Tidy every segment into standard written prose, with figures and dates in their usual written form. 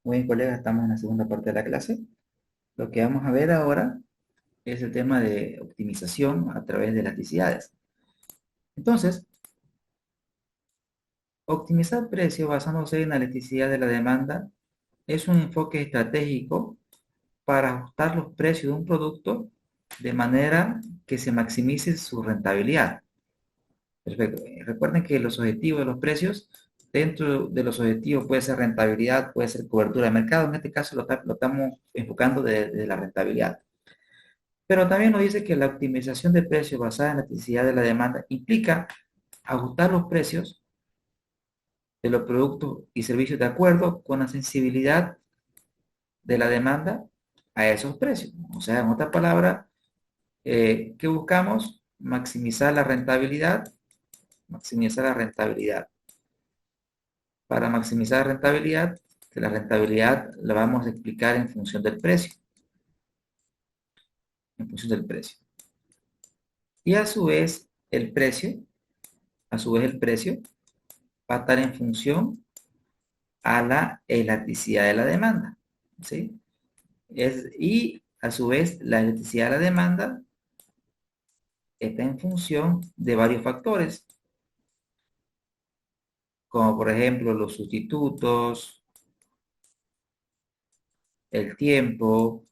Muy bien, colegas, estamos en la segunda parte de la clase. Lo que vamos a ver ahora es el tema de optimización a través de elasticidades. Entonces, optimizar precios basándose en la elasticidad de la demanda es un enfoque estratégico para ajustar los precios de un producto de manera que se maximice su rentabilidad. Perfecto. Recuerden que los objetivos de los precios, dentro de los objetivos puede ser rentabilidad, puede ser cobertura de mercado. En este caso lo estamos enfocando desde la rentabilidad. Pero también nos dice que la optimización de precios basada en la necesidad de la demanda implica ajustar los precios de los productos y servicios de acuerdo con la sensibilidad de la demanda a esos precios. O sea, en otras palabras, ¿qué buscamos? Maximizar la rentabilidad, maximizar la rentabilidad. Para maximizar la rentabilidad la vamos a explicar en función del precio, en función del precio. Y a su vez el precio va a estar en función a la elasticidad de la demanda, ¿sí? Y a su vez, la elasticidad de la demanda está en función de varios factores, como por ejemplo los sustitutos, el tiempo,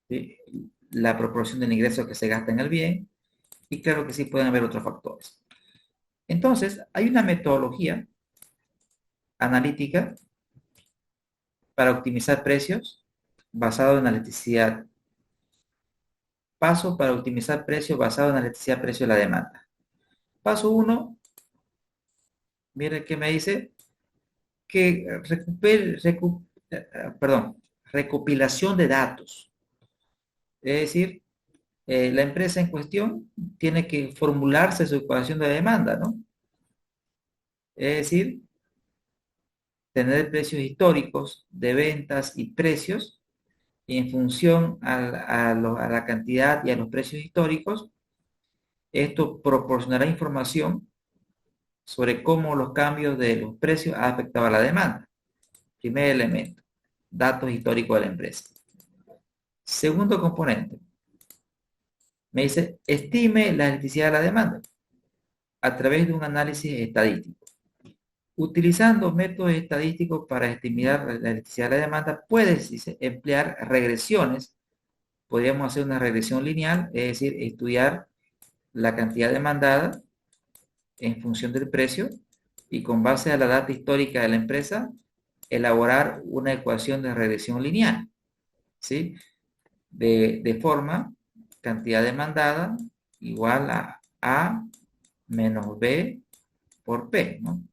¿sí? La proporción del ingreso que se gasta en el bien, y claro que sí pueden haber otros factores. Entonces, hay una metodología analítica para optimizar precios basado en la elasticidad. Paso para optimizar precios basado en la elasticidad precio de la demanda. Paso uno, mire qué me dice, que recopilación de datos. Es decir, la empresa en cuestión tiene que formularse su ecuación de demanda, ¿no? Es decir, tener precios históricos de ventas y precios, y en función a la cantidad y a los precios históricos, esto proporcionará información sobre cómo los cambios de los precios han afectado a la demanda. Primer elemento, datos históricos de la empresa. Segundo componente, me dice, estime la elasticidad de la demanda a través de un análisis estadístico. Utilizando métodos estadísticos para estimar la elasticidad de la demanda, puedes, dice, emplear regresiones. Podríamos hacer una regresión lineal, es decir, estudiar la cantidad demandada en función del precio y con base a la data histórica de la empresa, elaborar una ecuación de regresión lineal, ¿sí? De forma cantidad demandada igual a A menos B por P, ¿no?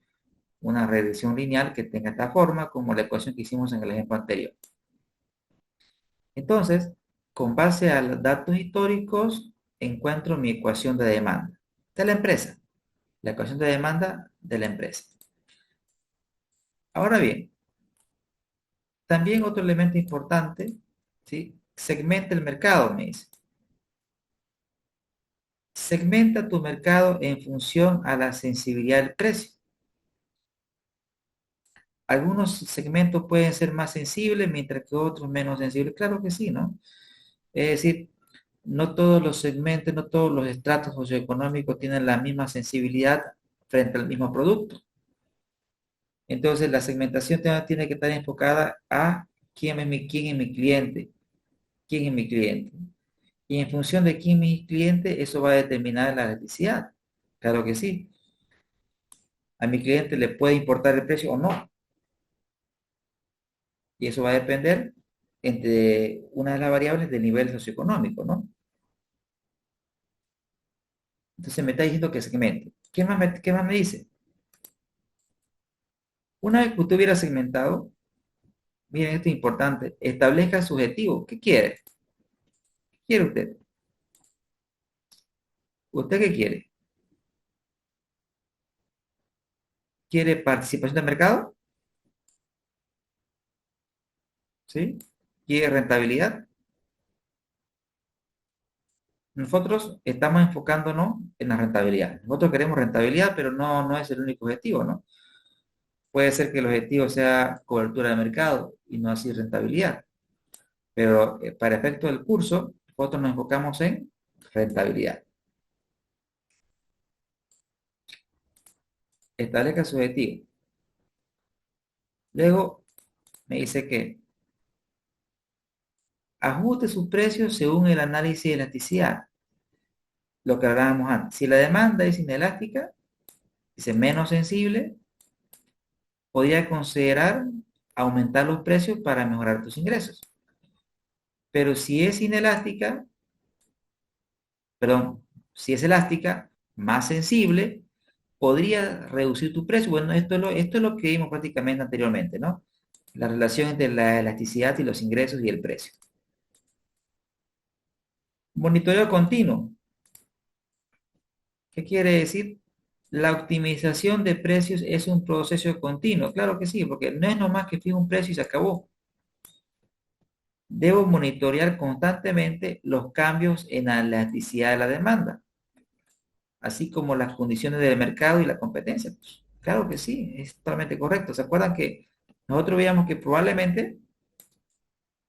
Una regresión lineal que tenga esta forma, como la ecuación que hicimos en el ejemplo anterior. Entonces, con base a los datos históricos, encuentro mi ecuación de demanda de la empresa, la ecuación de demanda de la empresa. Ahora bien, también otro elemento importante, ¿sí? Segmenta el mercado, me dice. Segmenta tu mercado en función a la sensibilidad del precio. Algunos segmentos pueden ser más sensibles, mientras que otros menos sensibles. Claro que sí, ¿no? Es decir, no todos los segmentos, no todos los estratos socioeconómicos tienen la misma sensibilidad frente al mismo producto. Entonces, la segmentación tiene que estar enfocada a quién es mi cliente, quién es mi cliente. Y en función de quién es mi cliente, eso va a determinar la elasticidad. Claro que sí. A mi cliente le puede importar el precio o no. Y eso va a depender entre una de las variables del nivel socioeconómico, ¿no? Entonces me está diciendo que segmente. Qué más me dice? Una vez que usted hubiera segmentado, miren, esto es importante, establezca su objetivo. ¿Qué quiere? ¿Qué quiere usted? ¿Usted qué quiere? ¿Quiere participación de mercado? ¿Sí? ¿Quiere rentabilidad? Nosotros estamos enfocándonos en la rentabilidad. Nosotros queremos rentabilidad, pero no es el único objetivo, ¿no? Puede ser que el objetivo sea cobertura de mercado y no así rentabilidad. Pero para efecto del curso, nosotros nos enfocamos en rentabilidad. Establezca su objetivo. Luego me dice que ajuste sus precios según el análisis de elasticidad, lo que hablábamos antes. Si la demanda es inelástica, dice menos sensible, podría considerar aumentar los precios para mejorar tus ingresos. Pero si es inelástica, perdón, si es elástica, más sensible, podría reducir tu precio. Bueno, esto es lo que vimos prácticamente anteriormente, ¿no? La relación entre la elasticidad y los ingresos y el precio. Monitoreo continuo. ¿Qué quiere decir? La optimización de precios es un proceso continuo. Claro que sí, porque no es nomás que fijo un precio y se acabó. Debo monitorear constantemente los cambios en la elasticidad de la demanda, así como las condiciones del mercado y la competencia. Pues, claro que sí, es totalmente correcto. ¿Se acuerdan que nosotros veíamos que probablemente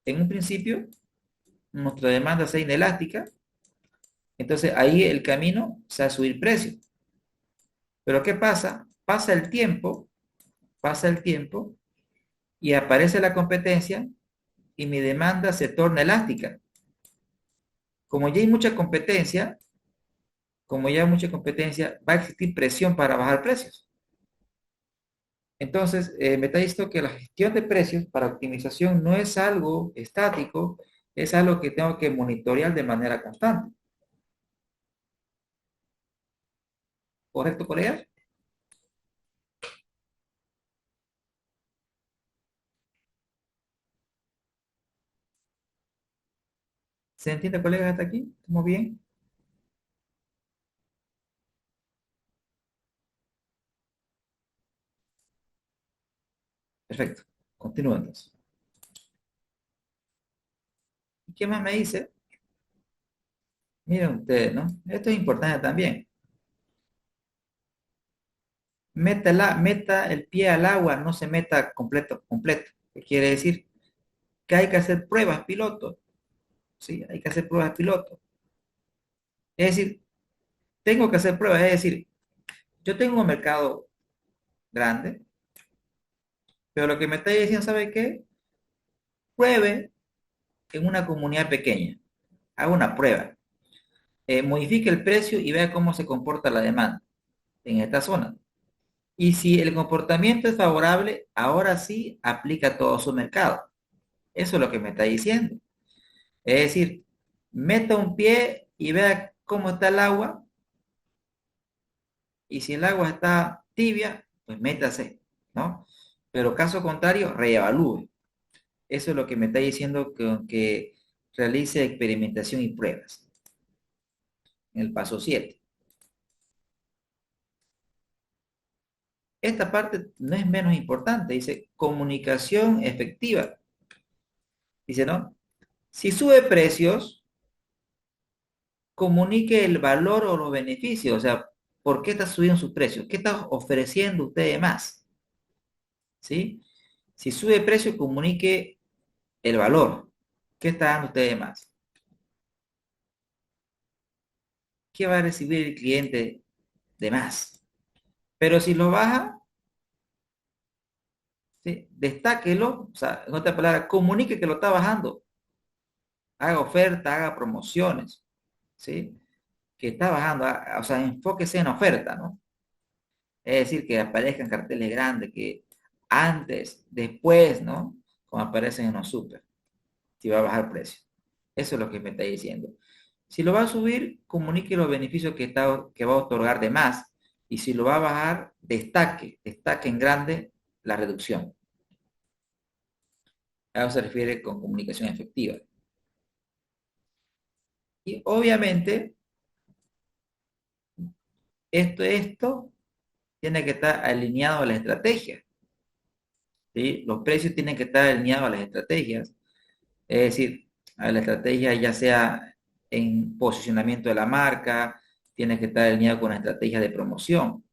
en un principio nuestra demanda sea inelástica? Entonces ahí el camino sea subir precio. Pero ¿qué pasa? Pasa el tiempo y aparece la competencia y mi demanda se torna elástica. Como ya hay mucha competencia, como ya hay mucha competencia, va a existir presión para bajar precios. Entonces, me está diciendo que la gestión de precios para optimización no es algo estático, es algo que tengo que monitorear de manera constante. ¿Correcto, colega? ¿Se entiende, colega, hasta aquí? ¿Estamos bien? Perfecto. Continúa entonces. ¿Y qué más me dice? Miren ustedes, ¿no? Esto es importante también. Meta el pie al agua, no se meta completo, completo. ¿Qué quiere decir? Que hay que hacer pruebas piloto. Sí, hay que hacer pruebas piloto. Es decir, tengo que hacer pruebas. Es decir, yo tengo un mercado grande, pero lo que me está diciendo, ¿sabe qué? Pruebe en una comunidad pequeña. Haga una prueba. Modifique el precio y vea cómo se comporta la demanda en esta zona. Y si el comportamiento es favorable, ahora sí aplica todo su mercado. Eso es lo que me está diciendo. Es decir, meta un pie y vea cómo está el agua. Y si el agua está tibia, pues métase, ¿no? Pero caso contrario, reevalúe. Eso es lo que me está diciendo que realice experimentación y pruebas en el paso 7. Esta parte no es menos importante, dice comunicación efectiva. Dice, ¿no? Si sube precios, comunique el valor o los beneficios, o sea, ¿por qué está subiendo sus precios? ¿Qué está ofreciendo usted de más? ¿Sí? Si sube precio, comunique el valor. ¿Qué está dando usted de más? ¿Qué va a recibir el cliente de más? Pero si lo baja, ¿sí? Destáquelo, o sea, en otra palabra, comunique que lo está bajando. Haga oferta, haga promociones, ¿sí? Que está bajando, o sea, enfóquese en oferta, ¿no? Es decir, que aparezcan carteles grandes, que antes, después, ¿no? Como aparecen en los super, si va a bajar precio. Eso es lo que me está diciendo. Si lo va a subir, comunique los beneficios que va a otorgar de más. Y si lo va a bajar, destaque en grande la reducción. A eso se refiere con comunicación efectiva. Y obviamente, esto tiene que estar alineado a la estrategia. ¿Sí? Los precios tienen que estar alineados a las estrategias. Es decir, a la estrategia ya sea en posicionamiento de la marca, tiene que estar alineado con la estrategia de promoción.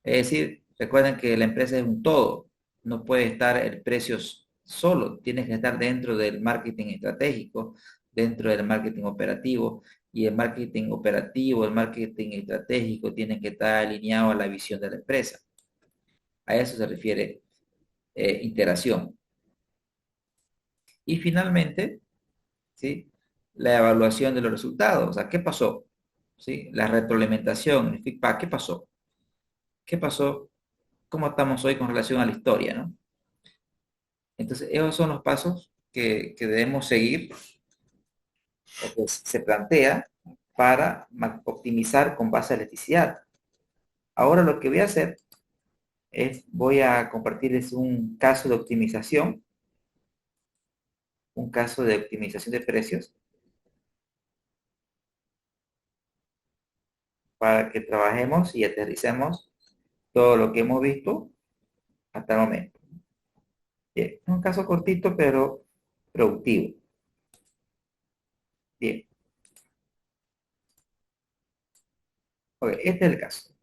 Es decir, Recuerden que la empresa es un todo, no puede estar el precio solo, tienes que estar dentro del marketing estratégico, dentro del marketing operativo, y el marketing operativo, el marketing estratégico tienen que estar alineados a la visión de la empresa. A eso se refiere integración. Y finalmente, ¿sí? La evaluación de los resultados, o sea, ¿qué pasó? ¿Sí? La retroalimentación, el feedback, ¿qué pasó? ¿Qué pasó? ¿Cómo estamos hoy con relación a la historia, ¿no? Entonces, esos son los pasos que debemos seguir o que se plantea para optimizar con base a electricidad. Ahora lo que voy a hacer es, voy a compartirles un caso de optimización, un caso de optimización de precios para que trabajemos y aterricemos todo lo que hemos visto hasta el momento. Bien, un caso cortito pero productivo. Bien, ok, este es el caso.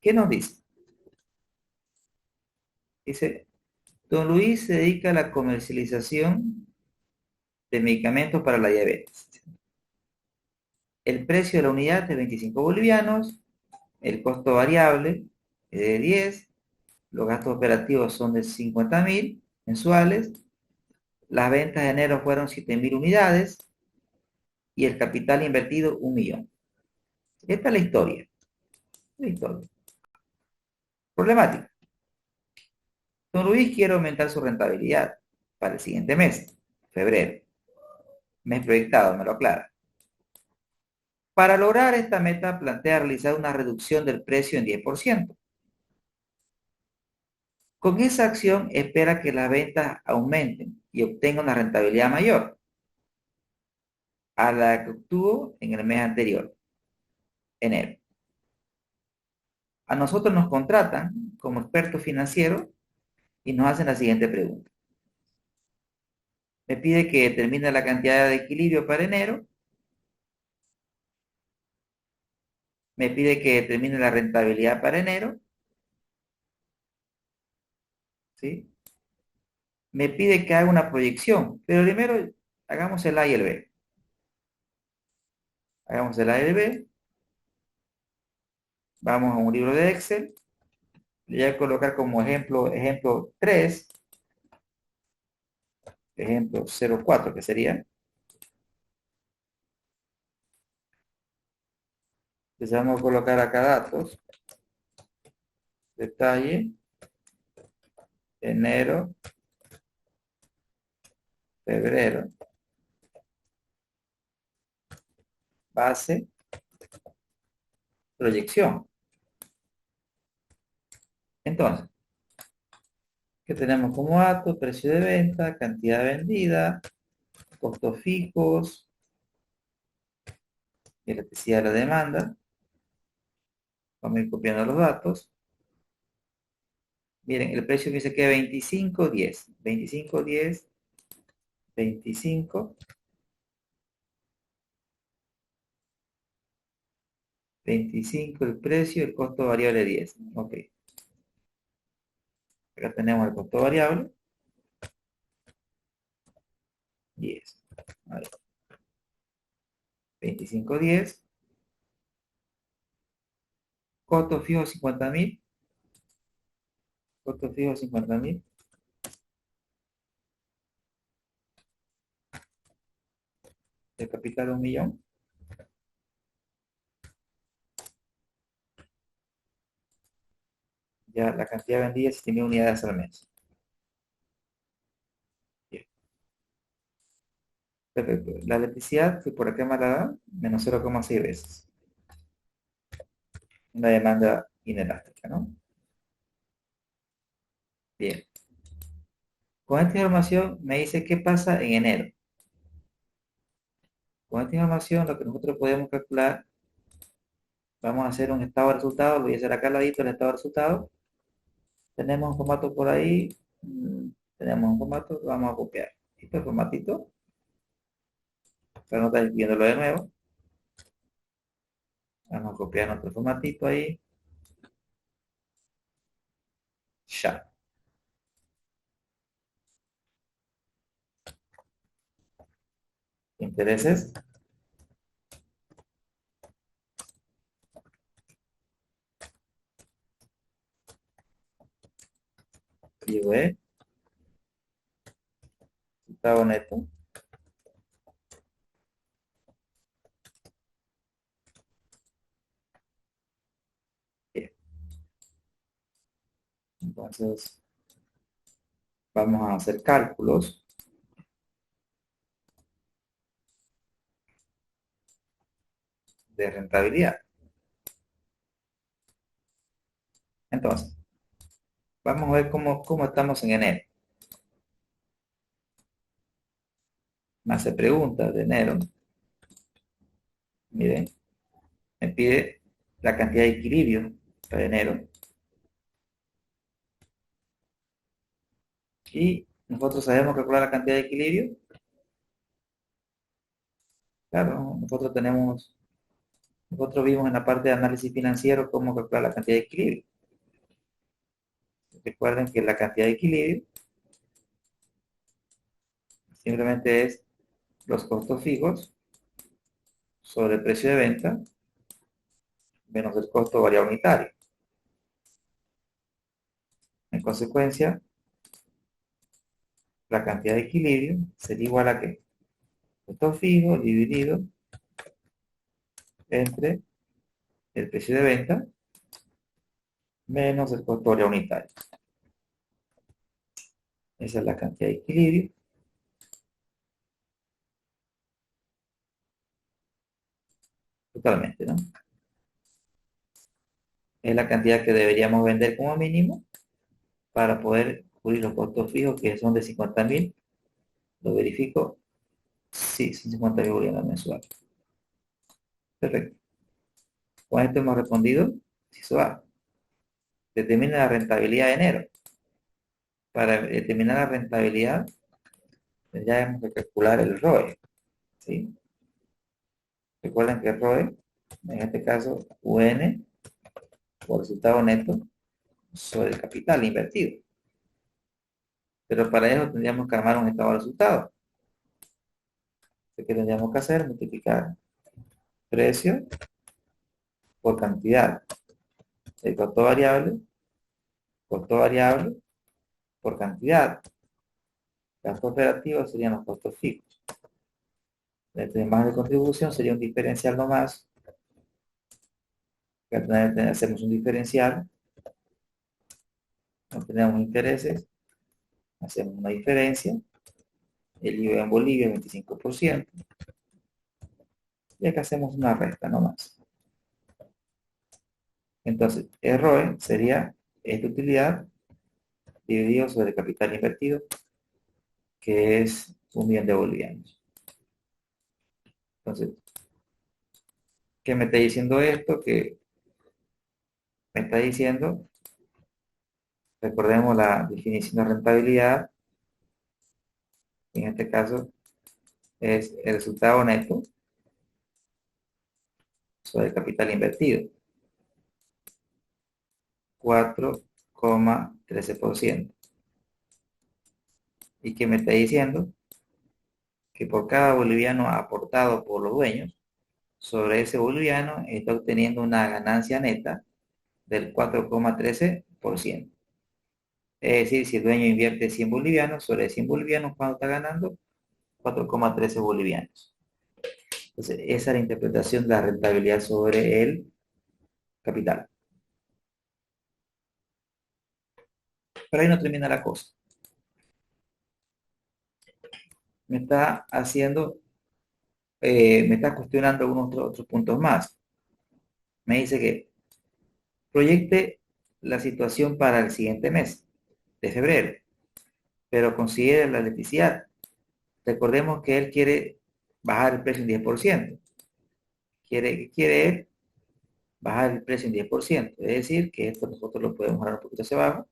¿Qué nos dice? Dice, don Luis se dedica a la comercialización de medicamentos para la diabetes. El precio de la unidad es de 25 bolivianos, el costo variable es de 10, los gastos operativos son de 50.000 mensuales, las ventas de enero fueron 7.000 unidades y el capital invertido 1.000.000. Esta es la historia. La historia. Problemática. Don Luis quiere aumentar su rentabilidad para el siguiente mes, febrero. Mes proyectado, me lo aclara. Para lograr esta meta, plantea realizar una reducción del precio en 10%. Con esa acción espera que las ventas aumenten y obtenga una rentabilidad mayor a la que obtuvo en el mes anterior, enero. A nosotros nos contratan como expertos financieros y nos hacen la siguiente pregunta. Me pide que determine la cantidad de equilibrio para enero, me pide que determine la rentabilidad para enero, ¿sí? Me pide que haga una proyección, pero primero hagamos el A y el B. Hagamos el A y el B, vamos a un libro de Excel, le voy a colocar como ejemplo 3, ejemplo 04, que sería. Entonces vamos a colocar acá datos, detalle, enero, febrero, base, proyección. Entonces, ¿qué tenemos como datos? Precio de venta, cantidad vendida, costos fijos, elasticidad de la demanda. Vamos a ir copiando los datos. Miren, el precio que se queda 25.10. 25.10, 25, 25 el precio, el costo variable 10. Ok. Acá tenemos el costo variable 10. A ver, 25.10. Costo fijo 50.000. Costo fijo 50.000. El capital 1.000.000. Ya la cantidad vendida 7.000 unidades al mes. Bien. Perfecto. La electricidad, que por acá me la da, menos 0,6 veces. Una demanda inelástica, ¿no? Bien. Con esta información me dice qué pasa en enero. Con esta información, lo que nosotros podemos calcular, vamos a hacer un estado de resultados. Lo voy a hacer acá al ladito el estado de resultados. Tenemos un formato por ahí. Tenemos un formato, lo vamos a copiar. Este formatito, para no estar viéndolo de nuevo. Vamos a copiar nuestro formatito ahí. Ya. Intereses. IVE. Resultado neto. Bien. Entonces, vamos a hacer cálculos de rentabilidad. Entonces, vamos a ver cómo estamos en enero. Me hace preguntas de enero. Miren, me pide la cantidad de equilibrio para enero. Y nosotros sabemos calcular la cantidad de equilibrio. Claro, nosotros vimos en la parte de análisis financiero cómo calcular la cantidad de equilibrio. Recuerden que la cantidad de equilibrio simplemente es los costos fijos sobre el precio de venta menos el costo variable unitario. En consecuencia, la cantidad de equilibrio sería igual a ¿qué? Costo fijo dividido entre el precio de venta menos el costo variable unitario. Esa es la cantidad de equilibrio. Totalmente, ¿no? Es la cantidad que deberíamos vender como mínimo para poder cubrir los costos fijos que son de 50.000. Lo verifico. Sí, son 50.000 bolivianos mensuales. Perfecto. Con esto hemos respondido. Si se va, determina la rentabilidad de enero. Para determinar la rentabilidad, tendríamos que calcular el ROE. ¿Sí? Recuerden que el ROE, en este caso, UN, por resultado neto, sobre el capital invertido. Pero para eso tendríamos que armar un estado de resultados. ¿Qué tendríamos que hacer? Multiplicar precio por cantidad. El costo variable por cantidad. Gastos operativos serían los costos fijos. El más de contribución sería un diferencial nomás. Hacemos un diferencial, obtenemos intereses, hacemos una diferencia. El IVA en Bolivia es 25%. Y acá hacemos una resta nomás. Entonces, el ROE sería esta utilidad dividido sobre el capital invertido, que es 1.000.000 de bolivianos. Entonces, ¿qué me está diciendo esto? Que me está diciendo, recordemos la definición de rentabilidad, en este caso es el resultado neto sobre el capital invertido, 4,13%. ¿Y qué me está diciendo? Que por cada boliviano aportado por los dueños, sobre ese boliviano está obteniendo una ganancia neta del 4,13%. Es decir, si el dueño invierte 100 bolivianos, sobre 100 bolivianos, ¿cuánto está ganando? 4,13 bolivianos. Entonces, esa es la interpretación de la rentabilidad sobre el capital. Pero ahí no termina la cosa. Me está haciendo, me está cuestionando algunos otros puntos más. Me dice que proyecte la situación para el siguiente mes de febrero, pero considere la electricidad. Recordemos que él quiere bajar el precio en 10%. Quiere él bajar el precio en 10%. Es decir, que esto nosotros lo podemos bajar un poquito hacia abajo.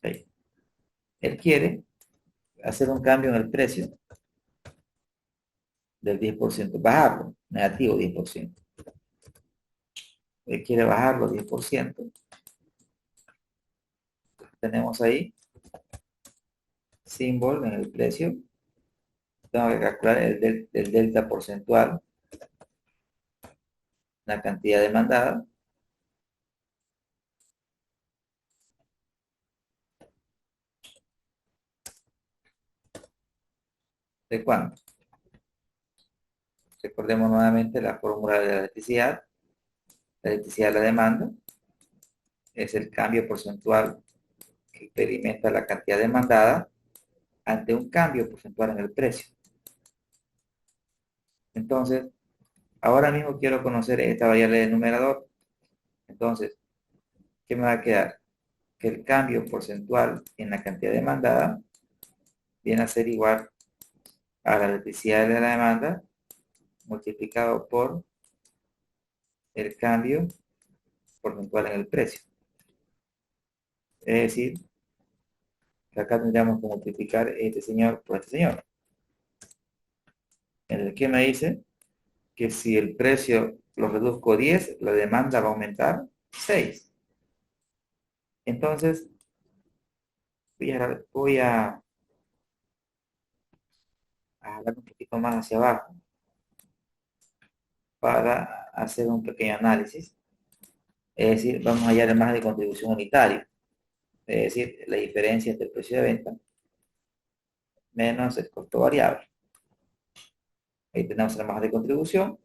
Ahí. Él quiere hacer un cambio en el precio del 10%, bajarlo, negativo 10%. Él quiere bajarlo 10%. Tenemos ahí símbolo en el precio. Tengo que calcular el delta porcentual, la cantidad demandada. ¿De cuánto? Recordemos nuevamente la fórmula de la electricidad. La electricidad de la demanda es el cambio porcentual que experimenta la cantidad demandada ante un cambio porcentual en el precio. Entonces, ahora mismo quiero conocer esta variable del numerador. Entonces, ¿qué me va a quedar? Que el cambio porcentual en la cantidad demandada viene a ser igual a la electricidad de la demanda multiplicado por el cambio porcentual en el precio. Es decir, que acá tendríamos que multiplicar este señor por este señor. En el que me dice que si el precio lo reduzco 10, la demanda va a aumentar 6. Entonces, voy a jalar un poquito más hacia abajo para hacer un pequeño análisis. Es decir, vamos a hallar el margen de contribución unitario. Es decir, la diferencia entre el precio de venta menos el costo variable. Ahí tenemos el margen de contribución.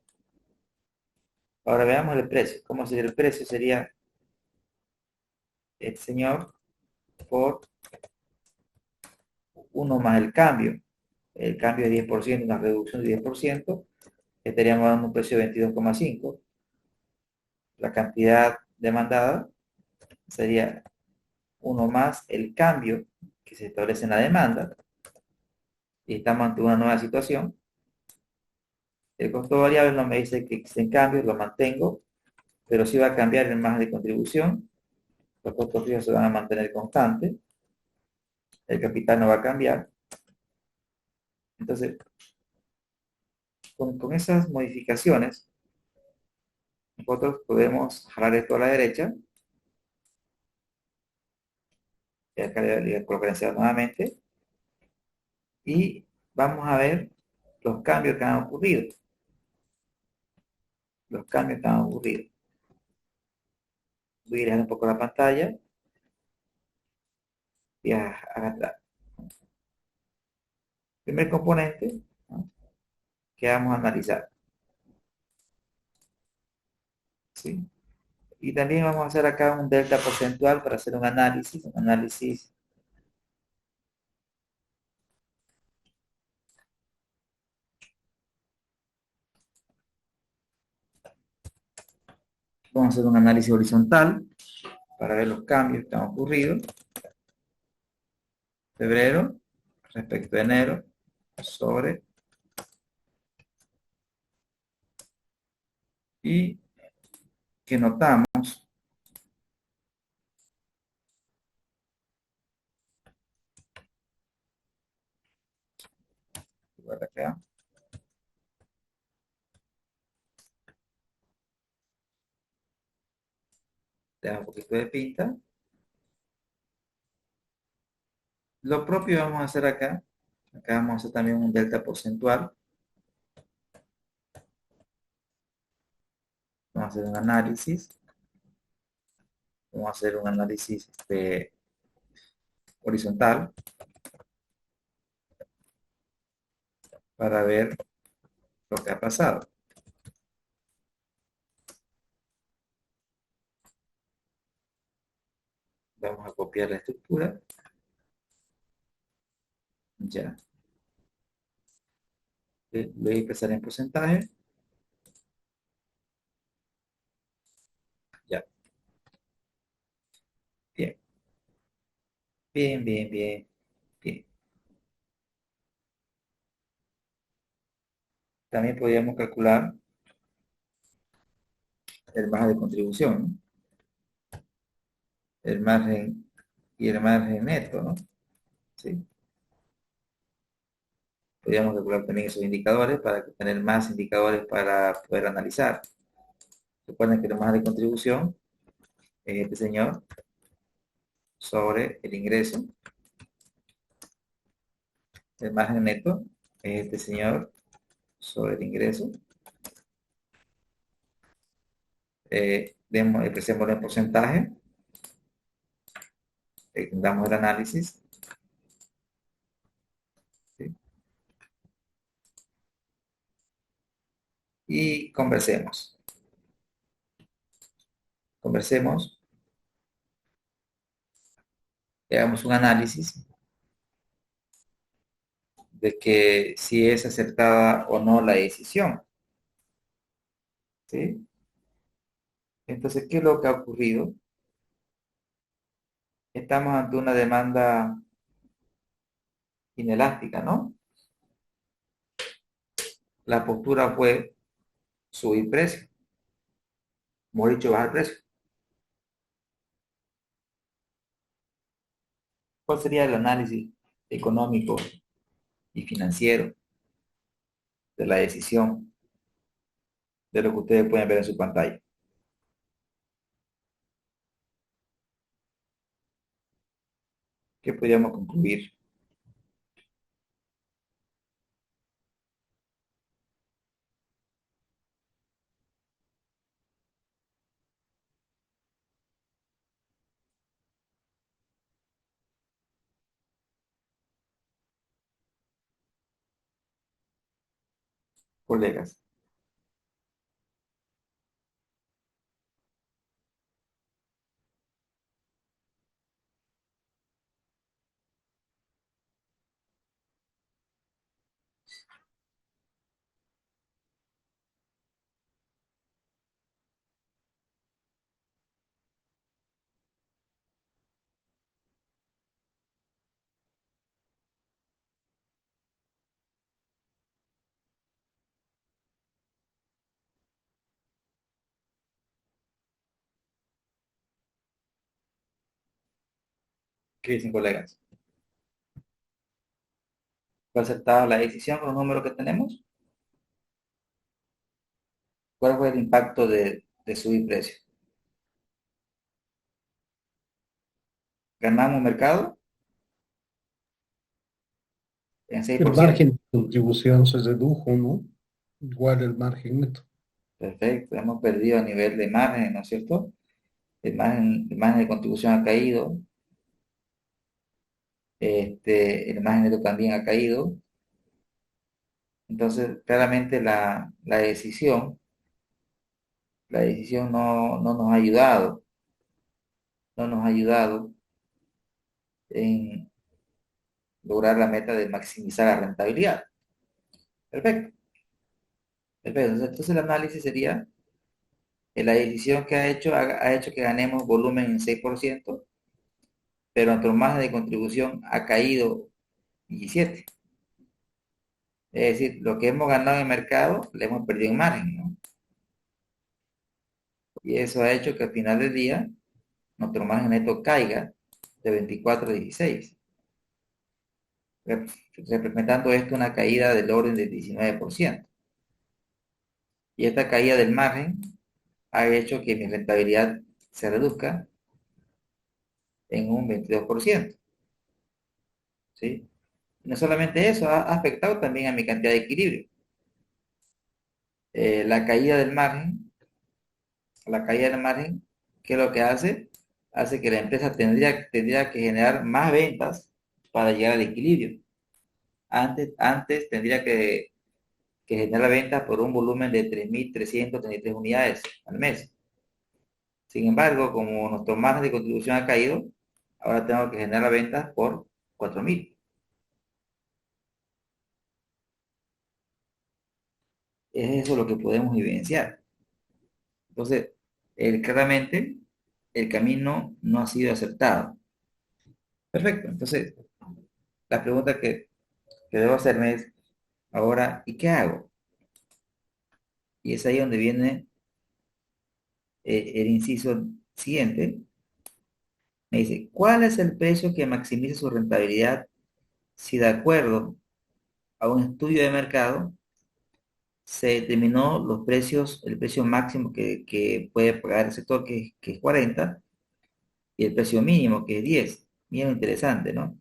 Ahora veamos el precio. ¿Cómo sería el precio? Sería el señor por 1 más el cambio. El cambio es 10%, una reducción de 10%. Estaríamos dando un precio de 22,5. La cantidad demandada sería 1 más el cambio que se establece en la demanda. Y estamos ante una nueva situación. El costo variable no me dice que existen cambios, lo mantengo, pero sí va a cambiar el margen de contribución. Los costos fijos se van a mantener constantes. El capital no va a cambiar. Entonces, con esas modificaciones, nosotros podemos jalar esto a la derecha. Y acá le voy a colocar nuevamente. Y vamos a ver los cambios que han ocurrido. Los cambios que han ocurrido. Voy a ir un poco la pantalla. Y a atrás. Primer componente, ¿no?, que vamos a analizar. ¿Sí? Y también vamos a hacer acá un delta porcentual para hacer un análisis. Vamos a hacer un análisis horizontal para ver los cambios que han ocurrido. Febrero respecto a enero sobre, y que notamos acá, le da un poquito de pinta. Lo propio vamos a hacer acá. Acá vamos a hacer también un delta porcentual. Vamos a hacer un análisis. Vamos a hacer un análisis horizontal para ver lo que ha pasado. Vamos a copiar la estructura. Ya. Lo voy a empezar en porcentaje. Ya. Bien. Bien, bien, bien. Bien. También podríamos calcular el margen de contribución, ¿no? El margen y el margen neto, ¿no? ¿Sí? Podríamos calcular también esos indicadores para tener más indicadores para poder analizar. Recuerden que el margen de contribución es este señor sobre el ingreso. El margen neto es este señor sobre el ingreso. Expresémoslo en porcentaje. Damos el análisis. ¿Sí? Y conversemos. Conversemos. Hagamos un análisis de que si es acertada o no la decisión. ¿Sí? Entonces, ¿qué es lo que ha ocurrido? Estamos ante una demanda inelástica, ¿no? La postura fue subir precio, hemos dicho bajar precio. ¿Cuál sería el análisis económico y financiero de la decisión de lo que ustedes pueden ver en su pantalla? ¿Qué podríamos concluir? Colegas, ¿qué dicen colegas? ¿Fue aceptada la decisión con los números que tenemos? ¿Cuál fue el impacto de subir precio? ¿Ganamos mercado en seis El por ciento? margen de contribución se redujo, ¿no? Igual el margen neto. Perfecto, hemos perdido a nivel de margen, ¿no es cierto? El margen de contribución ha caído, el margen neto también ha caído. Entonces, claramente la decisión no nos ha ayudado, no nos ha ayudado en lograr la meta de maximizar la rentabilidad. Perfecto, perfecto. Entonces el análisis sería que la decisión que ha hecho que ganemos volumen en 6%, pero nuestro margen de contribución ha caído 17%. Es decir, lo que hemos ganado en el mercado, le hemos perdido en margen, ¿no? Y eso ha hecho que al final del día nuestro margen neto caiga de 24 a 16, representando esto una caída del orden del 19%. Y esta caída del margen ha hecho que mi rentabilidad se reduzca en un 22%. ¿Sí? No solamente eso, ha afectado también a mi cantidad de equilibrio. La caída del margen, la caída del margen, ¿qué es lo que hace? Hace que la empresa tendría que generar más ventas para llegar al equilibrio. Antes tendría que generar ventas por un volumen de 3.333 unidades al mes. Sin embargo, como nuestro margen de contribución ha caído, ahora tengo que generar ventas por 4.000. Es eso lo que podemos evidenciar. Entonces, claramente, el camino no ha sido acertado. Perfecto. Entonces, la pregunta que debo hacerme es, ahora, ¿y qué hago? Y es ahí donde viene el inciso siguiente. Me dice, ¿cuál es el precio que maximice su rentabilidad si de acuerdo a un estudio de mercado, se determinó los precios, el precio máximo que puede pagar el sector, que es 40, y el precio mínimo, que es 10. Bien interesante, ¿no?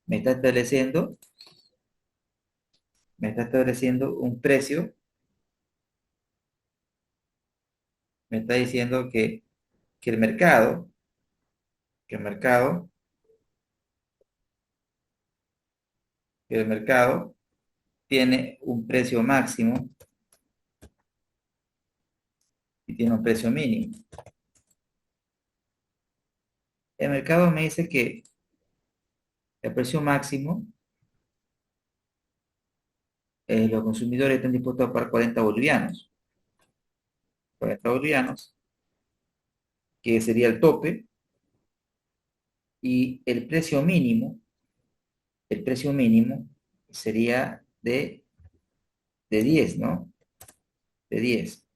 Me está estableciendo, me está estableciendo un precio, me está diciendo que el mercado, que el mercado, que el mercado tiene un precio máximo y tiene un precio mínimo. El mercado me dice que el precio máximo, los consumidores están dispuestos a pagar 40 bolivianos. 40 bolivianos, que sería el tope, y el precio mínimo sería de 10, ¿no? De 10.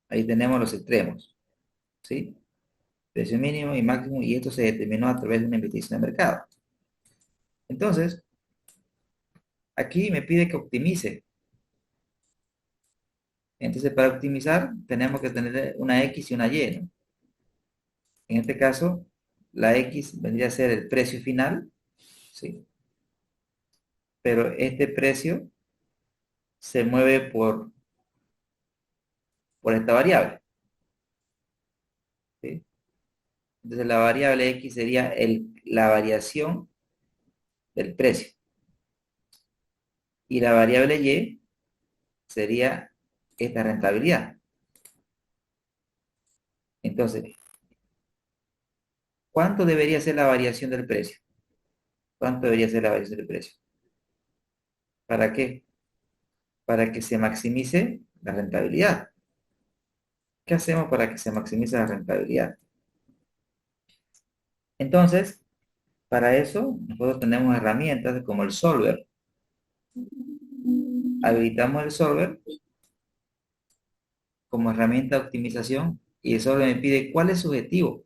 Ahí tenemos los extremos, ¿sí? Precio mínimo y máximo, y esto se determinó a través de una investigación de mercado. Entonces, aquí me pide que optimice. Entonces, para optimizar, tenemos que tener una X y una Y, ¿no? En este caso, la X vendría a ser el precio final, ¿sí? Pero este precio se mueve por esta variable, ¿sí? Entonces, la variable X sería la variación del precio. Y la variable Y sería esta rentabilidad. Entonces, ¿cuánto debería ser la variación del precio? ¿Cuánto debería ser la variación del precio? ¿Para qué? Para que se maximice la rentabilidad. ¿Qué hacemos para que se maximice la rentabilidad? Entonces, para eso, nosotros tenemos herramientas como el solver. Habilitamos el solver como herramienta de optimización y el solver me pide cuál es su objetivo.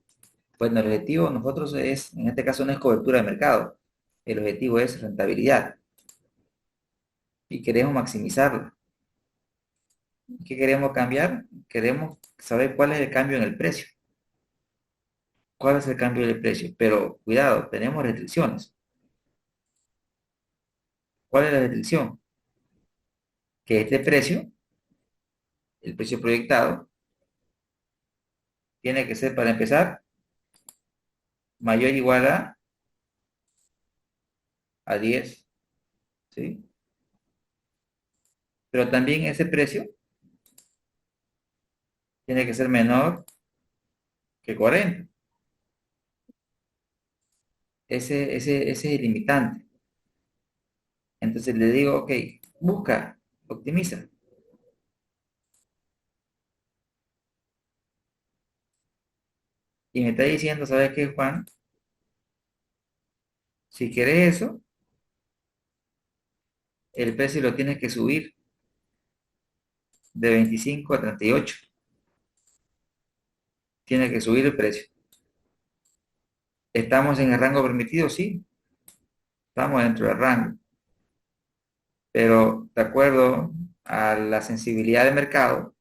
Bueno, el objetivo de nosotros es, en este caso no es cobertura de mercado, el objetivo es rentabilidad y queremos maximizarla. ¿Qué queremos cambiar? Queremos saber cuál es el cambio en el precio. ¿Cuál es el cambio del precio? Pero cuidado, tenemos restricciones. ¿Cuál es la restricción? Que este precio, el precio proyectado, tiene que ser, para empezar, mayor o igual a 10, ¿sí? Pero también ese precio tiene que ser menor que 40. Ese es el limitante. Entonces le digo, ok, busca, optimiza. Y me está diciendo, ¿sabes qué, Juan? Si quieres eso, el precio lo tienes que subir de 25 a 38. Tiene que subir el precio. ¿Estamos en el rango permitido? Sí, estamos dentro del rango. Pero de acuerdo a la sensibilidad del mercado,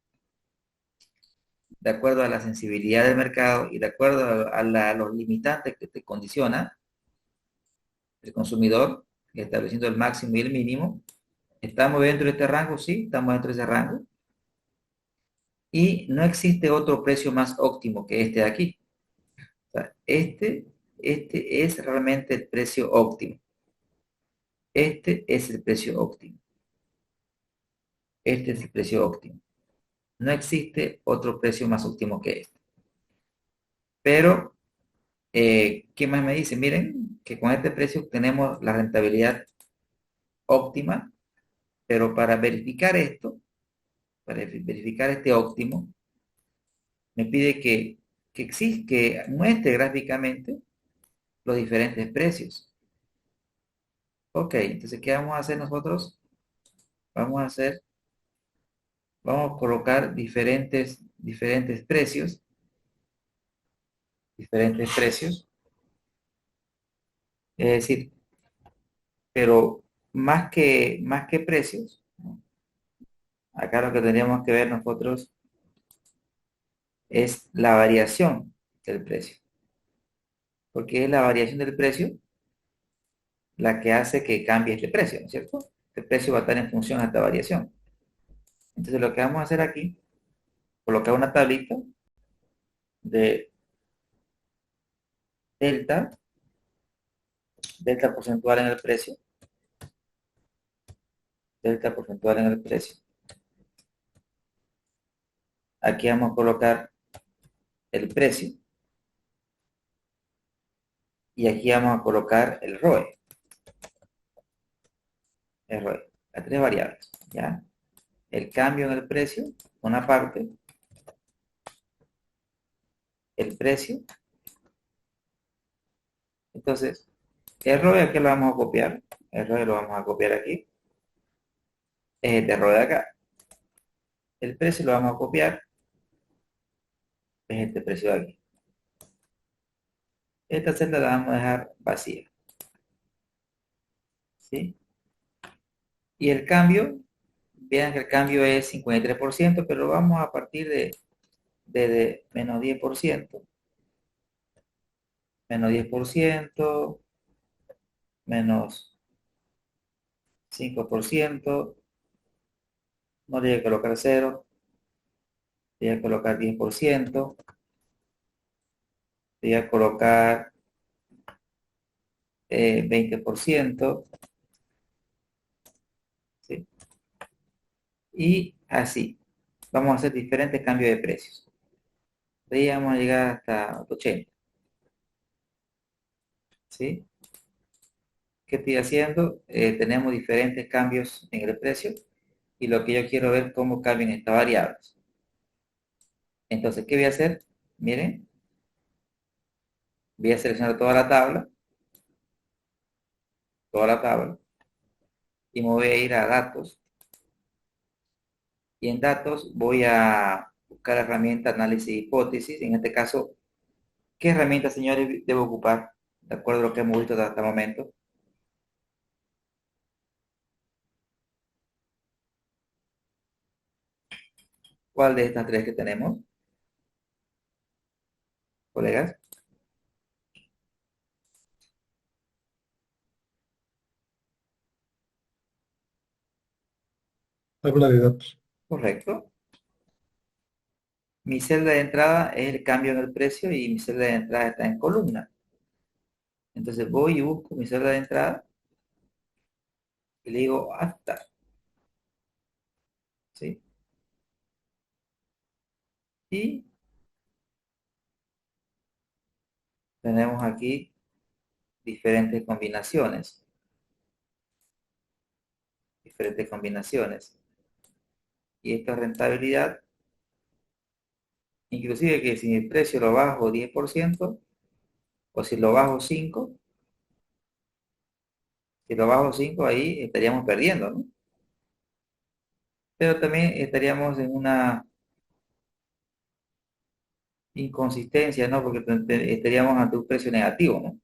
de acuerdo a la sensibilidad del mercado y de acuerdo a los limitantes que te condiciona el consumidor, estableciendo el máximo y el mínimo, ¿estamos dentro de este rango? Sí, estamos dentro de ese rango. Y no existe otro precio más óptimo que este de aquí. O sea, este es realmente el precio óptimo. Este es el precio óptimo. Este es el precio óptimo. No existe otro precio más óptimo que este. Pero, ¿qué más me dice? Miren que con este precio tenemos la rentabilidad óptima, pero para verificar esto, para verificar este óptimo, me pide que muestre gráficamente los diferentes precios. Ok, entonces, ¿qué vamos a hacer nosotros? Vamos a hacer, vamos a colocar diferentes precios. Es decir, Pero más que precios, ¿no? Acá lo que tendríamos que ver nosotros es la variación del precio, porque es la variación del precio la que hace que cambie este precio, ¿no es cierto? El precio va a estar en función a esta variación. Entonces lo que vamos a hacer aquí, colocar una tablita de delta, delta porcentual en el precio, delta porcentual en el precio. Aquí vamos a colocar el precio y aquí vamos a colocar el ROE, las tres variables, ¿ya? El cambio en el precio, una parte, el precio. Entonces, el ROE aquí lo vamos a copiar, el ROE lo vamos a copiar aquí, es este ROE de acá. El precio lo vamos a copiar, es este precio de aquí. Esta celda la vamos a dejar vacía, ¿sí? Y el cambio, vean que el cambio es 53%, pero vamos a partir de menos 10%, menos 10%, menos 5%, no le voy a colocar 0, le voy a colocar 10%, le voy a colocar 20%, ¿sí? Y así, vamos a hacer diferentes cambios de precios. De ahí vamos a llegar hasta 80, ¿sí? ¿Qué estoy haciendo? Tenemos diferentes cambios en el precio y lo que yo quiero ver cómo cambian estas variables. Entonces, ¿qué voy a hacer? Miren, voy a seleccionar toda la tabla, y me voy a ir a datos. Y en datos voy a buscar la herramienta análisis de hipótesis. En este caso, ¿qué herramienta, señores, debo ocupar? De acuerdo a lo que hemos visto hasta el momento. ¿Cuál de estas tres que tenemos, colegas? Tabla de datos. Correcto. Mi celda de entrada es el cambio en el precio y mi celda de entrada está en columna. Entonces voy y busco mi celda de entrada y le digo hasta, ¿sí? Y tenemos aquí diferentes combinaciones, diferentes combinaciones. Y esta rentabilidad, inclusive que si el precio lo bajo 10% o si lo bajo 5, si lo bajo 5 ahí estaríamos perdiendo, ¿no? Pero también estaríamos en una inconsistencia, ¿no? Porque estaríamos ante un precio negativo, ¿no?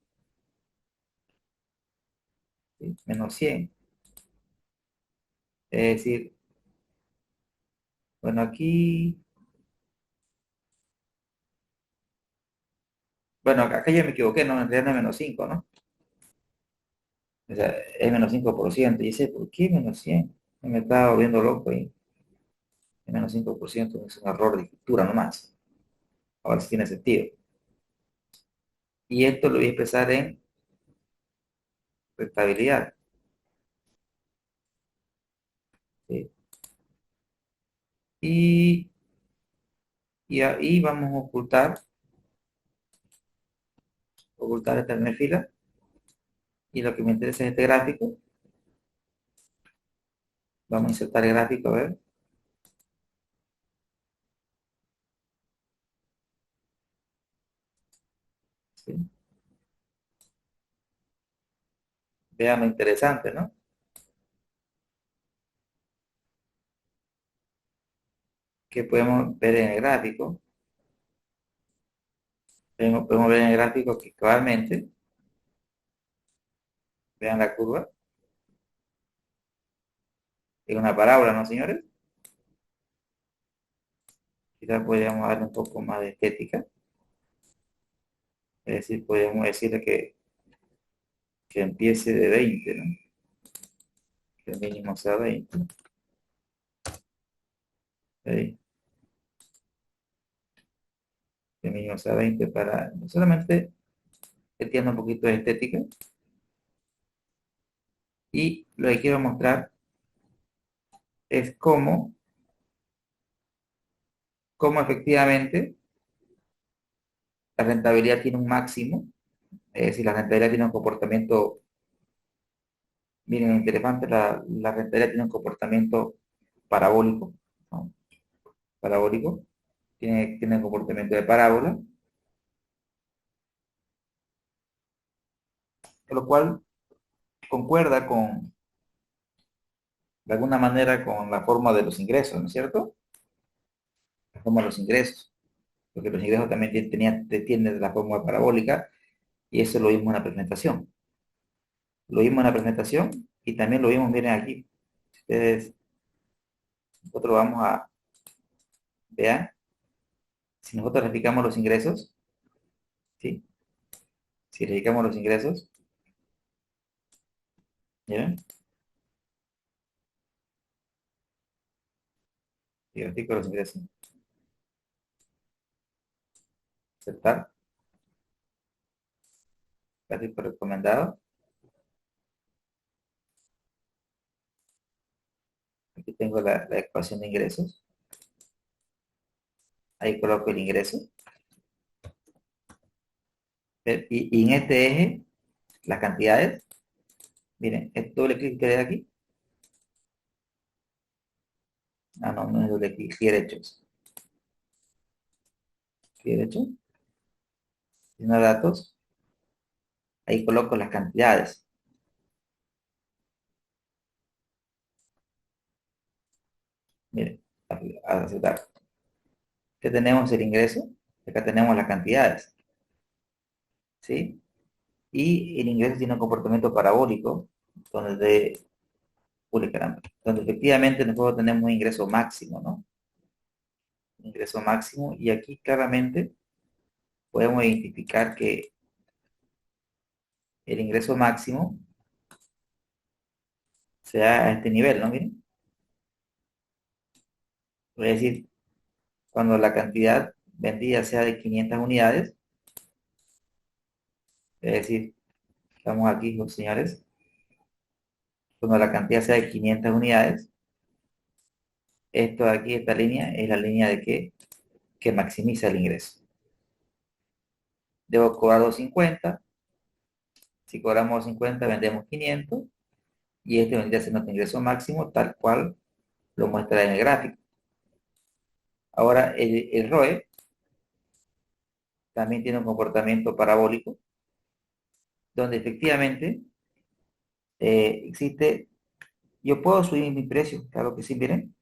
¿Sí? Menos 100. Es decir, bueno, aquí, bueno, acá yo me equivoqué, ¿no? En realidad no es menos 5, ¿no? O sea, es menos 5%. Y dice, ¿por qué menos 100? Me estaba volviendo loco ahí. Es menos 5%, es un error de escritura nomás. Ahora sí tiene sentido. Y esto lo voy a expresar en rentabilidad, ¿sí? Y, y ahí vamos a ocultar esta primera fila. Y lo que me interesa es este gráfico. Vamos a insertar el gráfico, a ver. ¿Sí? Vean lo interesante, ¿no? Que podemos ver en el gráfico. Podemos ver en el gráfico que actualmente, vean la curva, en una parábola, ¿no, señores? Quizás podríamos darle un poco más de estética. Es decir, podríamos decirle que empiece de 20, ¿no? Que el mínimo sea 20. ¿Sí? Que el mínimo sea 20 para solamente que tiene un poquito de estética. Y lo que quiero mostrar es cómo efectivamente la rentabilidad tiene un máximo. Es decir, la rentabilidad tiene un comportamiento, miren, interesante, la rentabilidad tiene un comportamiento parabólico, ¿no? Parabólico, tiene un comportamiento de parábola, por lo cual concuerda de alguna manera con la forma de los ingresos, ¿no es cierto? La forma de los ingresos, porque los ingresos también tienen de la forma parabólica y eso lo vimos en la presentación. Lo vimos en la presentación y también lo vimos, miren aquí. Ustedes, nosotros vamos a, vean, si nosotros replicamos los ingresos, ¿sí? Si replicamos los ingresos, ¿ya ven? Si replico los ingresos, aceptar, gráfico recomendado. Aquí tengo la ecuación de ingresos. Ahí coloco el ingreso. Y en este eje, las cantidades. Miren, es doble clic que le da aquí. Ah, no, no es doble clic, clic derecho. Clic derecho. Llenar datos. Ahí coloco las cantidades. Miren, a aceptar. Aquí tenemos el ingreso. Acá tenemos las cantidades. ¿Sí? Y el ingreso tiene un comportamiento parabólico, donde, uy, caramba, donde efectivamente nosotros tenemos un ingreso máximo, ¿no? Ingreso máximo, y aquí claramente podemos identificar que el ingreso máximo sea a este nivel, ¿no? Miren, voy a decir, cuando la cantidad vendida sea de 500 unidades, es decir, estamos aquí, los señores, cuando la cantidad sea de 500 unidades, esto de aquí, esta línea, es la línea de que maximiza el ingreso. Debo cobrar 250. Si cobramos 50, vendemos 500 y este vendría siendo nuestro ingreso máximo, tal cual lo muestra en el gráfico. Ahora, el ROE también tiene un comportamiento parabólico, donde efectivamente existe, yo puedo subir mi precio, claro que sí, miren,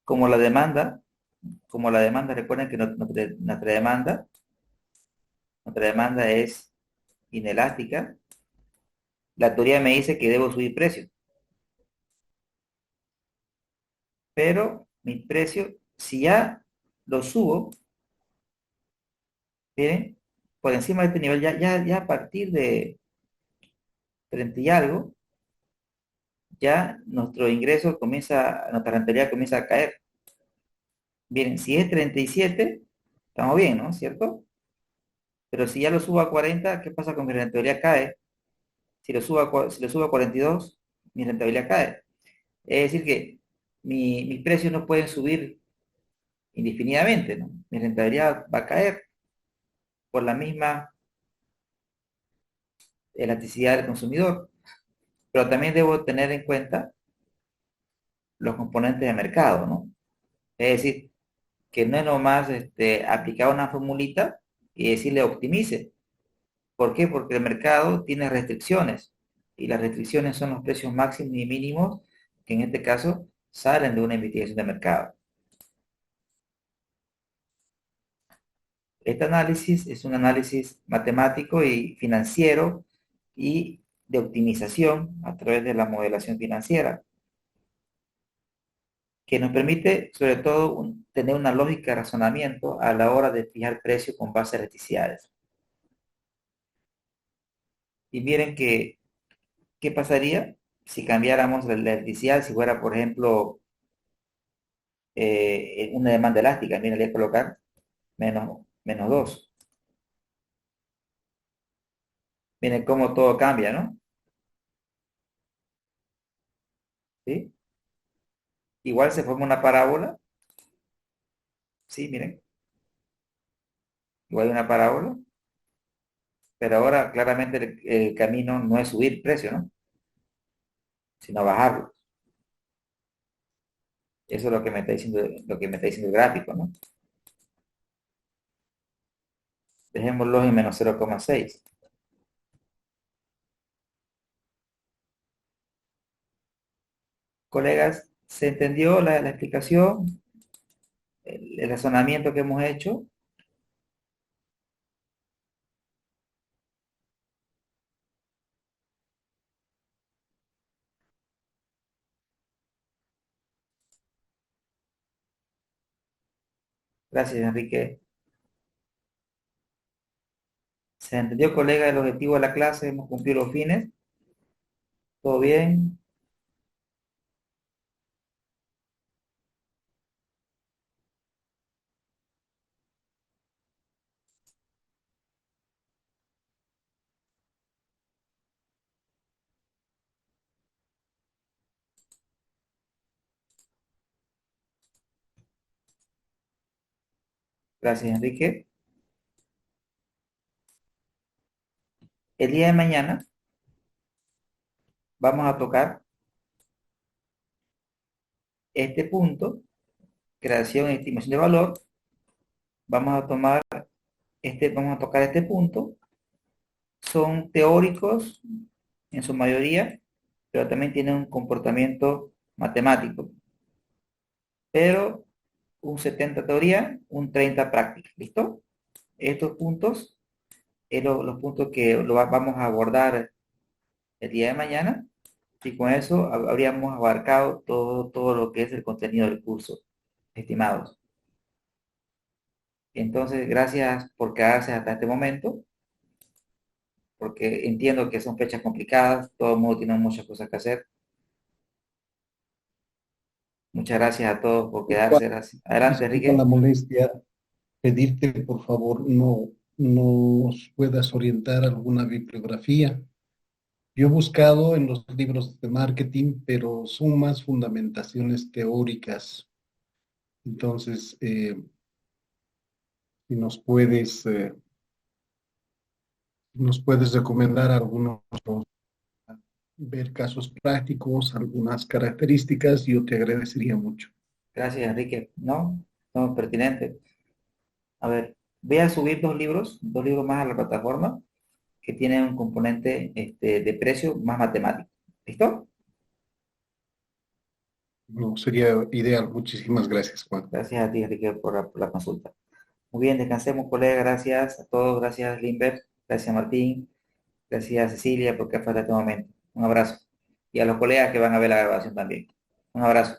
como la demanda, recuerden que nuestra demanda es inelástica, la teoría me dice que debo subir precio, pero mi precio, si ya lo subo, miren, por encima de este nivel, ya a partir de 30 y algo, ya nuestro ingreso comienza, nuestra rentabilidad comienza a caer. Miren, si es 37, estamos bien, ¿no? ¿Cierto? Pero si ya lo subo a 40, ¿qué pasa con mi rentabilidad? Cae. Si lo subo a 42, mi rentabilidad cae. Es decir que mis precios no pueden subir indefinidamente, ¿no? Mi rentabilidad va a caer por la misma elasticidad del consumidor. Pero también debo tener en cuenta los componentes de mercado, ¿no? Es decir, que no es nomás aplicar una formulita y decirle optimice. ¿Por qué? Porque el mercado tiene restricciones y las restricciones son los precios máximos y mínimos que en este caso salen de una investigación de mercado. Este análisis es un análisis matemático y financiero y de optimización a través de la modelación financiera. que nos permite, sobre todo, tener una lógica de razonamiento a la hora de fijar precio con base a elasticidades. Y miren que, ¿qué pasaría si cambiáramos la elasticidad? Si fuera, por ejemplo, una demanda elástica, miren, le voy a colocar menos 2. Miren cómo todo cambia, ¿no? ¿Sí? Igual se forma una parábola, ¿sí? Miren, igual hay una parábola, pero ahora claramente el camino no es subir precio, ¿no? Sino bajarlo. Eso es lo que me está diciendo, lo que me está diciendo el gráfico, ¿no? Dejémoslo en menos 0,6. Colegas, ¿se entendió la explicación, el razonamiento que hemos hecho? Gracias, Enrique. ¿Se entendió, colega, el objetivo de la clase? ¿Hemos cumplido los fines? ¿Todo bien? Gracias, Enrique. El día de mañana vamos a tocar este punto, creación y estimación de valor. Vamos a tocar este punto. Son teóricos en su mayoría, pero también tienen un comportamiento matemático. Pero un 70 teoría, un 30 práctica. ¿Listo? Estos puntos, los puntos que vamos a abordar el día de mañana, y con eso habríamos abarcado todo lo que es el contenido del curso, estimados. Entonces, gracias por quedarse hasta este momento, porque entiendo que son fechas complicadas, todo el mundo tiene muchas cosas que hacer. Muchas gracias a todos por Juan, quedarse. Gracias. Adelante, disculpa la Enrique. molestia, pedirte por favor no nos puedas orientar alguna bibliografía. Yo he buscado en los libros de marketing, pero son más fundamentaciones teóricas. Entonces, si nos puedes recomendar algunos, ver casos prácticos, algunas características, yo te agradecería mucho. Gracias, Enrique. No, no, pertinente. A ver, voy a subir dos libros más a la plataforma que tienen un componente de precio más matemático. ¿Listo? No, sería ideal. Muchísimas gracias, Juan. Gracias a ti, Enrique, por la consulta. Muy bien, descansemos, colega. Gracias a todos. Gracias, Limber. Gracias, Martín. Gracias, Cecilia, porque fue hasta este momento. Un abrazo. Y a los colegas que van a ver la grabación también. Un abrazo.